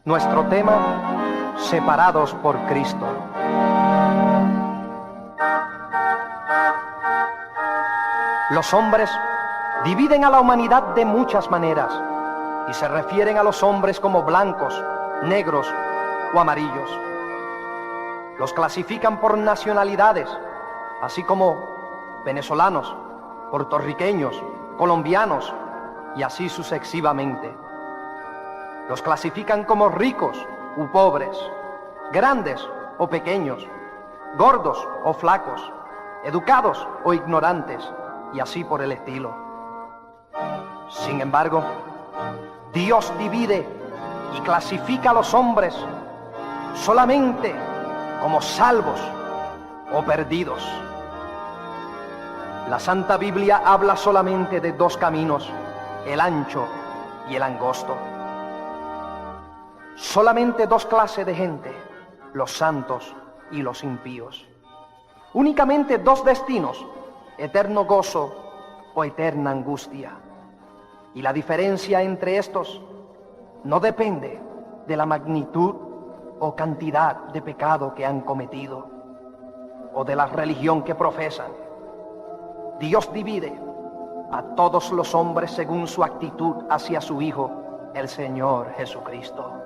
Nuestro tema, separados por Cristo. Los hombres dividen a la humanidad de muchas maneras y se refieren a los hombres como blancos, negros o amarillos. Los clasifican por nacionalidades, así como venezolanos, puertorriqueños, colombianos y así sucesivamente. Los clasifican como ricos u pobres, grandes o pequeños, gordos o flacos, educados o ignorantes, y así por el estilo. Sin embargo, Dios divide y clasifica a los hombres solamente como salvos o perdidos. La Santa Biblia habla solamente de dos caminos, el ancho y el angosto. Solamente dos clases de gente, los santos y los impíos. Únicamente dos destinos, eterno gozo o eterna angustia. Y la diferencia entre estos no depende de la magnitud o cantidad de pecado que han cometido o de la religión que profesan. Dios divide a todos los hombres según su actitud hacia su Hijo, el Señor Jesucristo.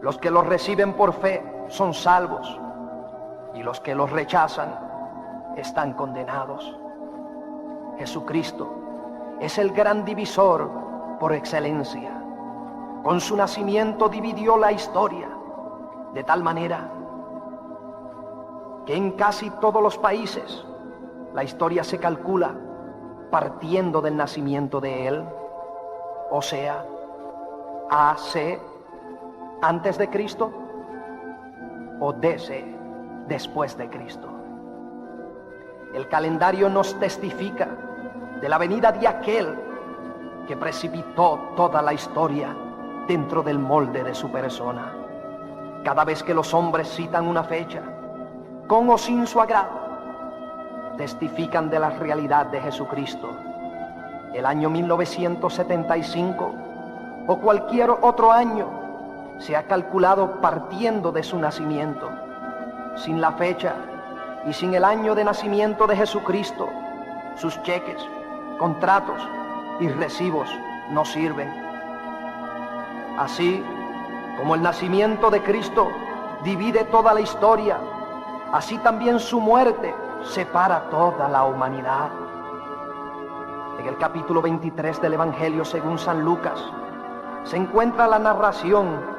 Los que los reciben por fe son salvos y los que los rechazan están condenados. Jesucristo es el gran divisor por excelencia. Con su nacimiento dividió la historia de tal manera que en casi todos los países la historia se calcula partiendo del nacimiento de Él, o sea, AC, antes de Cristo, o DC, después de Cristo. El calendario nos testifica de la venida de aquel que precipitó toda la historia dentro del molde de su persona. Cada vez que los hombres citan una fecha, con o sin su agrado, testifican de la realidad de Jesucristo. El año 1975 o cualquier otro año se ha calculado partiendo de su nacimiento. Sin la fecha y sin el año de nacimiento de Jesucristo, sus cheques, contratos y recibos no sirven. Así como el nacimiento de Cristo divide toda la historia, así también su muerte separa toda la humanidad. En el capítulo 23 del Evangelio según San Lucas se encuentra la narración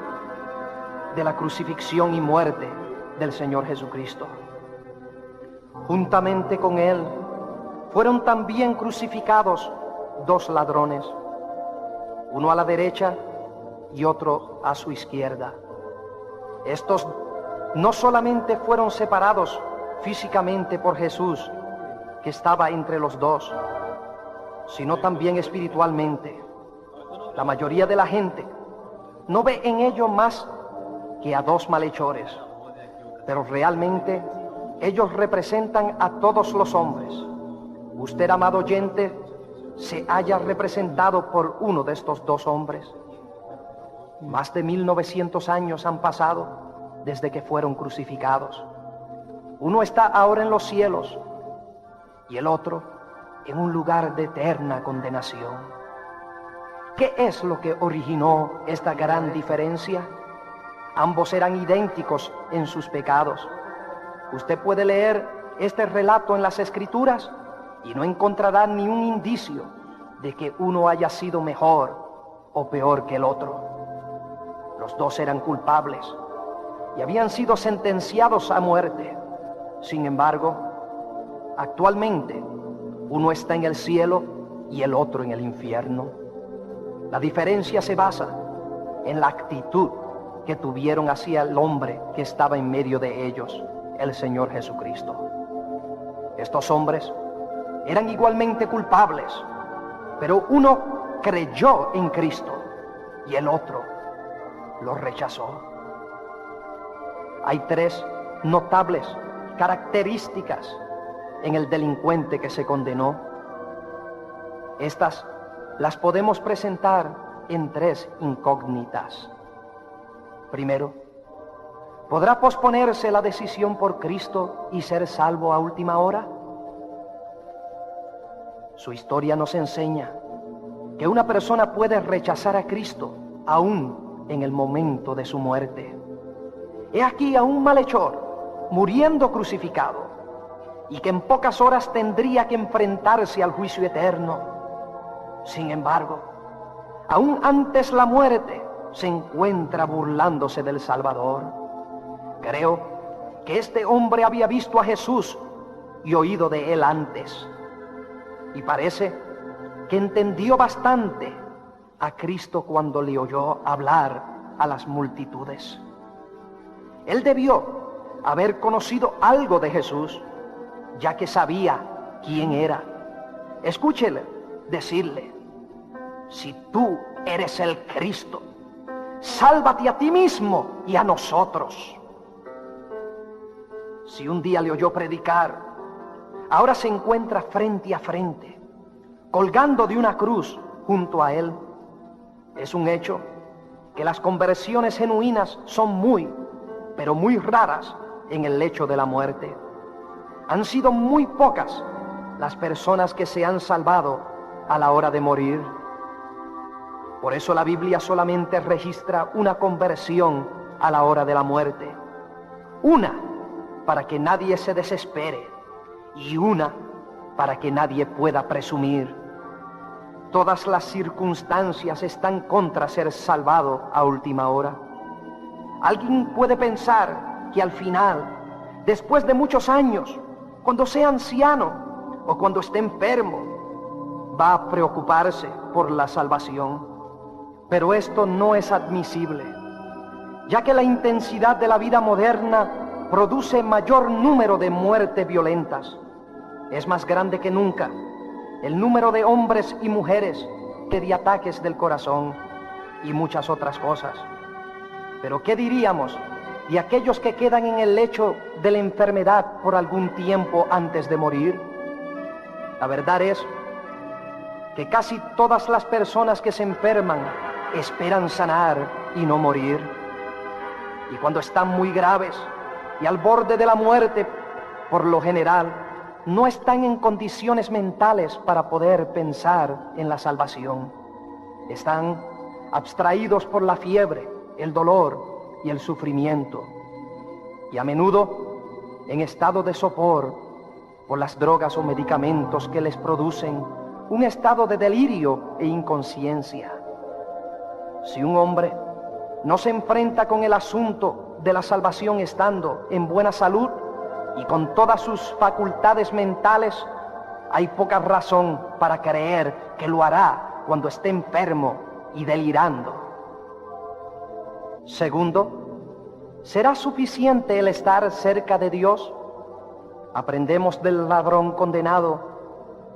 de la crucifixión y muerte del Señor Jesucristo. Juntamente con Él fueron también crucificados dos ladrones, uno a la derecha y otro a su izquierda. Estos no solamente fueron separados físicamente por Jesús, que estaba entre los dos, sino también espiritualmente. La mayoría de la gente no ve en ello más que a dos malhechores, pero realmente ellos representan a todos los hombres. Usted, amado oyente, se haya representado por uno de estos dos hombres. Más de 1900 años han pasado desde que fueron crucificados. Uno está ahora en los cielos y el otro en un lugar de eterna condenación. ¿Qué es lo que originó esta gran diferencia? Ambos eran idénticos en sus pecados. Usted puede leer este relato en las Escrituras y no encontrará ni un indicio de que uno haya sido mejor o peor que el otro. Los dos eran culpables y habían sido sentenciados a muerte. Sin embargo, actualmente uno está en el cielo y el otro en el infierno. La diferencia se basa en la actitud que tuvieron hacia el hombre que estaba en medio de ellos, el Señor Jesucristo. Estos hombres eran igualmente culpables, pero uno creyó en Cristo y el otro lo rechazó. Hay tres notables características en el delincuente que se condenó. Estas las podemos presentar en tres incógnitas. Primero, ¿podrá posponerse la decisión por Cristo y ser salvo a última hora? Su historia nos enseña que una persona puede rechazar a Cristo aún en el momento de su muerte. He aquí a un malhechor muriendo crucificado y que en pocas horas tendría que enfrentarse al juicio eterno. Sin embargo, aún antes la muerte se encuentra burlándose del Salvador. Creo que este hombre había visto a Jesús y oído de él antes, y parece que entendió bastante a Cristo cuando le oyó hablar a las multitudes. Él debió haber conocido algo de Jesús, ya que sabía quién era. Escúchele decirle: si tú eres el Cristo, sálvate a ti mismo y a nosotros. Si un día le oyó predicar, ahora se encuentra frente a frente, colgando de una cruz junto a él. Es un hecho que las conversiones genuinas son muy, pero muy raras en el lecho de la muerte. Han sido muy pocas las personas que se han salvado a la hora de morir. Por eso la Biblia solamente registra una conversión a la hora de la muerte. Una para que nadie se desespere y una para que nadie pueda presumir. Todas las circunstancias están contra ser salvado a última hora. Alguien puede pensar que al final, después de muchos años, cuando sea anciano o cuando esté enfermo, va a preocuparse por la salvación. Pero esto no es admisible, ya que la intensidad de la vida moderna produce mayor número de muertes violentas. Es más grande que nunca el número de hombres y mujeres que de ataques del corazón y muchas otras cosas. Pero ¿qué diríamos de aquellos que quedan en el lecho de la enfermedad por algún tiempo antes de morir? La verdad es que casi todas las personas que se enferman esperan sanar y no morir. Y cuando están muy graves y al borde de la muerte, por lo general, no están en condiciones mentales para poder pensar en la salvación. Están abstraídos por la fiebre, el dolor y el sufrimiento, y a menudo en estado de sopor por las drogas o medicamentos que les producen un estado de delirio e inconsciencia. Si un hombre no se enfrenta con el asunto de la salvación estando en buena salud y con todas sus facultades mentales, hay poca razón para creer que lo hará cuando esté enfermo y delirando. Segundo, ¿será suficiente el estar cerca de Dios? Aprendemos del ladrón condenado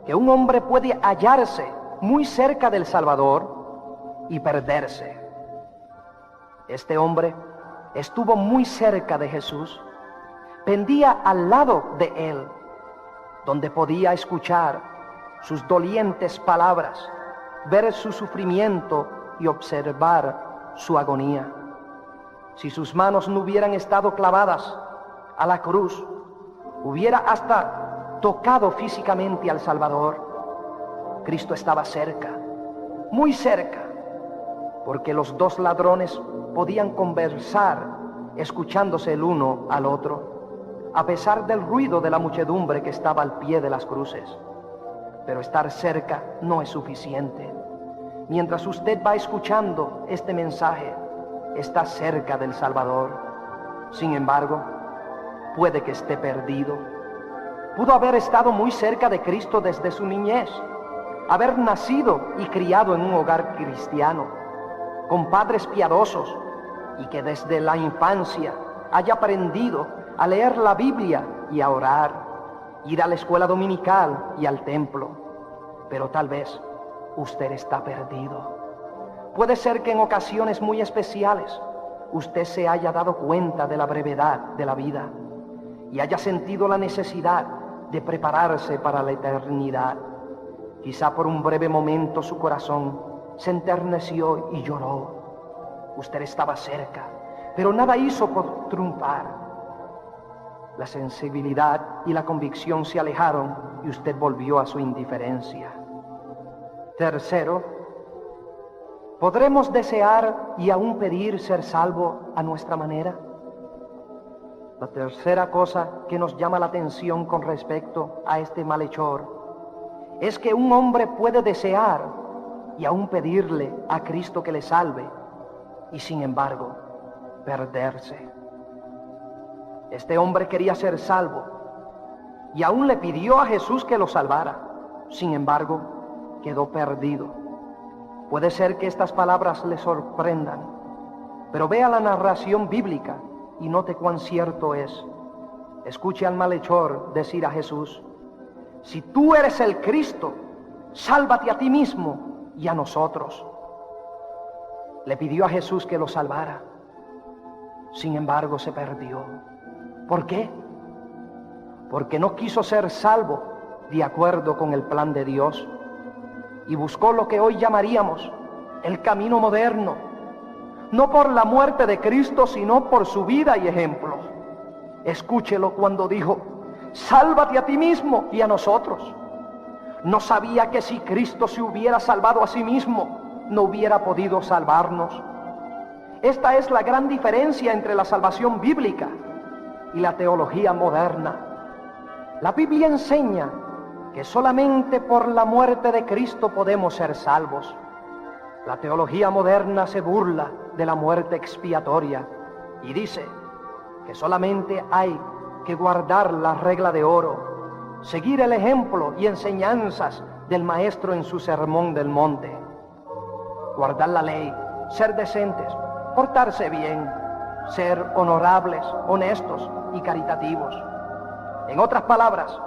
que un hombre puede hallarse muy cerca del Salvador y perderse. Este hombre estuvo muy cerca de Jesús, pendía al lado de él, donde podía escuchar sus dolientes palabras, ver su sufrimiento y observar su agonía. Si sus manos no hubieran estado clavadas a la cruz, hubiera hasta tocado físicamente al Salvador. Cristo estaba cerca, muy cerca, porque los dos ladrones podían conversar escuchándose el uno al otro, a pesar del ruido de la muchedumbre que estaba al pie de las cruces. Pero estar cerca no es suficiente. Mientras usted va escuchando este mensaje, está cerca del Salvador. Sin embargo, puede que esté perdido. Pudo haber estado muy cerca de Cristo desde su niñez, haber nacido y criado en un hogar cristiano, con padres piadosos, y que desde la infancia haya aprendido a leer la Biblia y a orar, ir a la escuela dominical y al templo. Pero tal vez usted está perdido. Puede ser que en ocasiones muy especiales usted se haya dado cuenta de la brevedad de la vida y haya sentido la necesidad de prepararse para la eternidad. Quizá por un breve momento su corazón se enterneció y lloró. Usted estaba cerca, pero nada hizo por triunfar. La sensibilidad y la convicción se alejaron y usted volvió a su indiferencia. Tercero, ¿podremos desear y aún pedir ser salvo a nuestra manera? La tercera cosa que nos llama la atención con respecto a este malhechor es que un hombre puede desear y aún pedirle a Cristo que le salve y sin embargo perderse. Este hombre quería ser salvo y aún le pidió a Jesús que lo salvara. Sin embargo, quedó perdido. Puede ser que estas palabras le sorprendan, pero vea la narración bíblica y note cuán cierto es. Escuche al malhechor decir a Jesús: si tú eres el Cristo, sálvate a ti mismo y a nosotros. Le pidió a Jesús que lo salvara. Sin embargo, se perdió. ¿Por qué? Porque no quiso ser salvo de acuerdo con el plan de Dios y buscó lo que hoy llamaríamos el camino moderno, no por la muerte de Cristo, sino por su vida y ejemplo. Escúchelo cuando dijo: sálvate a ti mismo y a nosotros. No sabía que si Cristo se hubiera salvado a sí mismo, no hubiera podido salvarnos. Esta es la gran diferencia entre la salvación bíblica y la teología moderna. La Biblia enseña que solamente por la muerte de Cristo podemos ser salvos. La teología moderna se burla de la muerte expiatoria y dice que solamente hay que guardar la regla de oro, seguir el ejemplo y enseñanzas del Maestro en su sermón del monte, guardar la ley, ser decentes, portarse bien, ser honorables, honestos y caritativos. En otras palabras,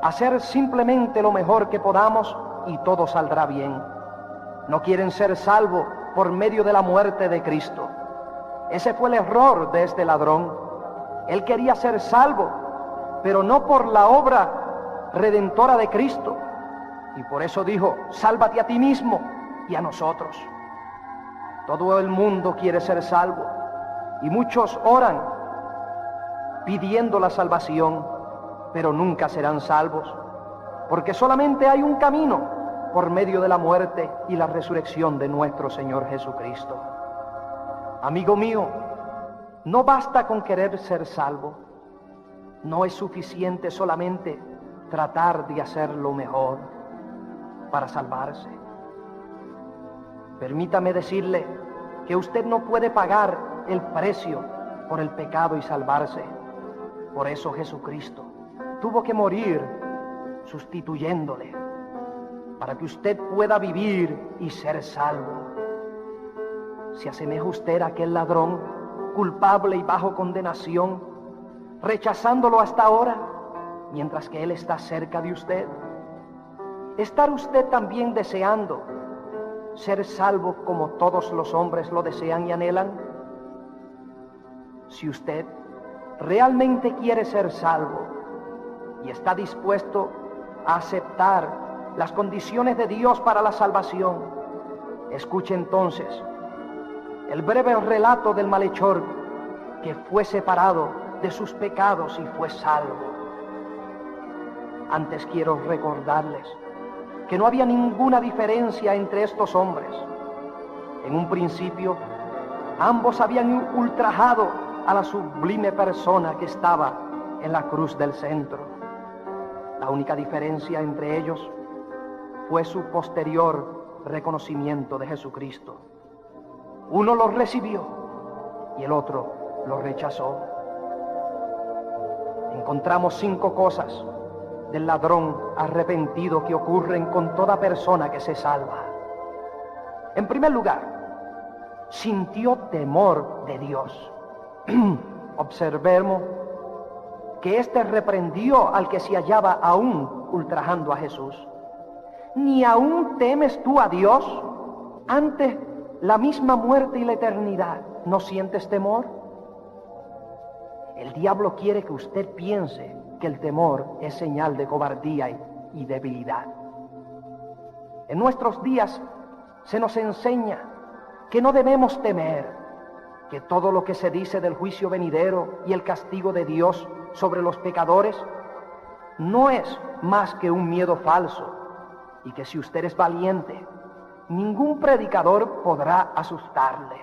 hacer simplemente lo mejor que podamos y todo saldrá bien. No quieren ser salvos por medio de la muerte de Cristo. Ese fue el error de este ladrón. Él quería ser salvo, pero no por la obra redentora de Cristo. Y por eso dijo: sálvate a ti mismo y a nosotros. Todo el mundo quiere ser salvo y muchos oran pidiendo la salvación, pero nunca serán salvos, porque solamente hay un camino por medio de la muerte y la resurrección de nuestro Señor Jesucristo. Amigo mío, no basta con querer ser salvo. No es suficiente solamente tratar de hacer lo mejor para salvarse. Permítame decirle que usted no puede pagar el precio por el pecado y salvarse. Por eso Jesucristo tuvo que morir sustituyéndole, para que usted pueda vivir y ser salvo. ¿Se asemeja usted a aquel ladrón, culpable y bajo condenación, rechazándolo hasta ahora, mientras que él está cerca de usted? ¿Está usted también deseando ser salvo como todos los hombres lo desean y anhelan? Si usted realmente quiere ser salvo y está dispuesto a aceptar las condiciones de Dios para la salvación, escuche entonces el breve relato del malhechor que fue separado de sus pecados y fue salvo. Antes quiero recordarles que no había ninguna diferencia entre estos hombres. En un principio, ambos habían ultrajado a la sublime persona que estaba en la cruz del centro. La única diferencia entre ellos fue su posterior reconocimiento de Jesucristo. Uno lo recibió y el otro lo rechazó. Encontramos 5 cosas del ladrón arrepentido que ocurren con toda persona que se salva. En primer lugar, sintió temor de Dios. Observemos que éste reprendió al que se hallaba aún ultrajando a Jesús. ¿Ni aún temes tú a Dios? Ante la misma muerte y la eternidad, ¿no sientes temor? El diablo quiere que usted piense que el temor es señal de cobardía y debilidad. En nuestros días se nos enseña que no debemos temer, que todo lo que se dice del juicio venidero y el castigo de Dios sobre los pecadores no es más que un miedo falso, y que si usted es valiente, ningún predicador podrá asustarle.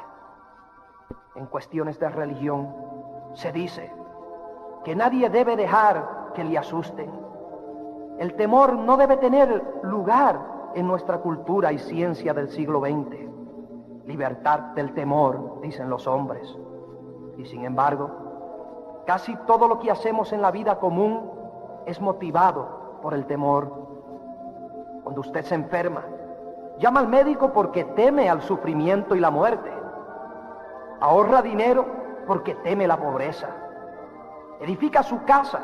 En cuestiones de religión se dice que nadie debe dejar que le asusten. El temor no debe tener lugar en nuestra cultura y ciencia del siglo XX. Libertad del temor, dicen los hombres. Y sin embargo, casi todo lo que hacemos en la vida común es motivado por el temor. Cuando usted se enferma, llama al médico porque teme al sufrimiento y la muerte. Ahorra dinero porque teme la pobreza. Edifica su casa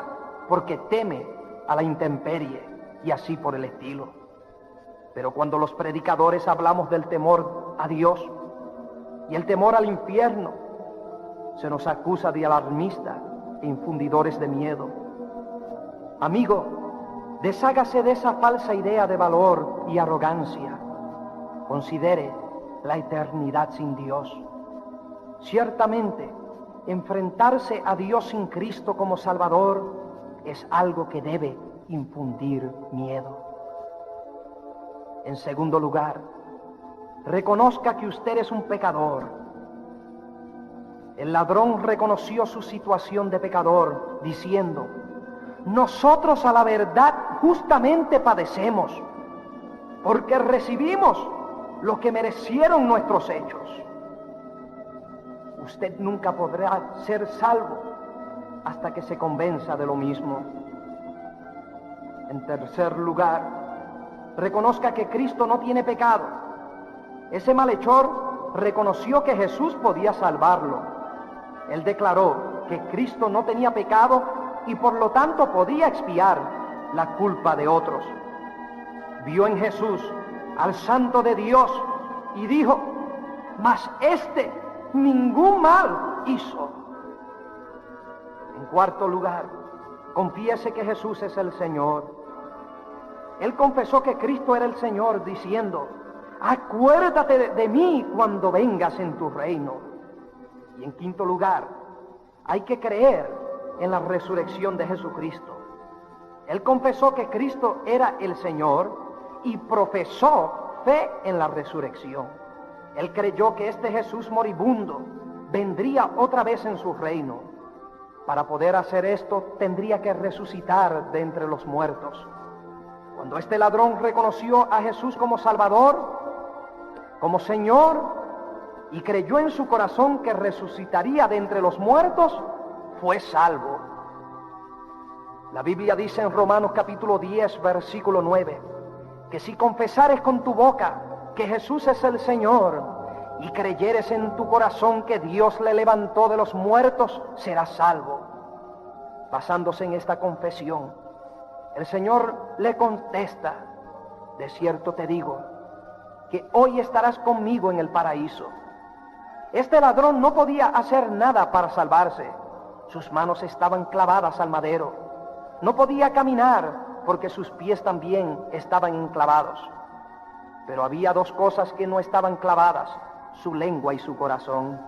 porque teme a la intemperie y así por el estilo. Pero cuando los predicadores hablamos del temor a Dios y el temor al infierno, se nos acusa de alarmistas e infundidores de miedo. Amigo, deshágase de esa falsa idea de valor y arrogancia. Considere la eternidad sin Dios. Ciertamente, enfrentarse a Dios sin Cristo como Salvador es algo que debe infundir miedo. En segundo lugar, reconozca que usted es un pecador. El ladrón reconoció su situación de pecador, diciendo: nosotros a la verdad justamente padecemos, porque recibimos lo que merecieron nuestros hechos. Usted nunca podrá ser salvo hasta que se convenza de lo mismo. En tercer lugar, reconozca que Cristo no tiene pecado. Ese malhechor reconoció que Jesús podía salvarlo. Él declaró que Cristo no tenía pecado y por lo tanto podía expiar la culpa de otros. Vio en Jesús al Santo de Dios y dijo: mas este ningún mal hizo. En cuarto lugar, confiese que Jesús es el Señor. Él confesó que Cristo era el Señor, diciendo: acuérdate de mí cuando vengas en tu reino. Y en quinto lugar, hay que creer en la resurrección de Jesucristo. Él confesó que Cristo era el Señor y profesó fe en la resurrección. Él creyó que este Jesús moribundo vendría otra vez en su reino. Para poder hacer esto, tendría que resucitar de entre los muertos. Cuando este ladrón reconoció a Jesús como Salvador, como Señor, y creyó en su corazón que resucitaría de entre los muertos, fue salvo. La Biblia dice en Romanos capítulo 10, versículo 9, que si confesares con tu boca que Jesús es el Señor y creyeres en tu corazón que Dios le levantó de los muertos, serás salvo. Basándose en esta confesión, el Señor le contesta: de cierto te digo que hoy estarás conmigo en el paraíso. Este ladrón no podía hacer nada para salvarse. Sus manos estaban clavadas al madero. No podía caminar porque sus pies también estaban enclavados. Pero había dos cosas que no estaban clavadas: su lengua y su corazón.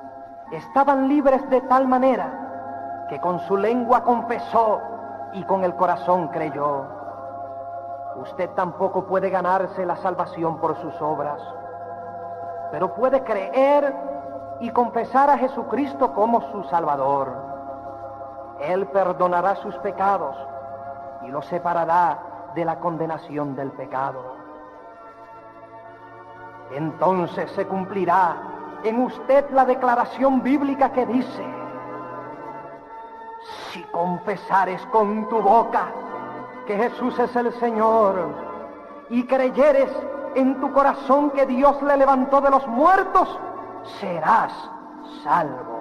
Estaban libres de tal manera que con su lengua confesó y con el corazón creyó. Usted tampoco puede ganarse la salvación por sus obras, pero puede creer y confesar a Jesucristo como su Salvador. Él perdonará sus pecados y los separará de la condenación del pecado. Entonces se cumplirá en usted la declaración bíblica que dice: si confesares con tu boca que Jesús es el Señor y creyeres en tu corazón que Dios le levantó de los muertos, serás salvo.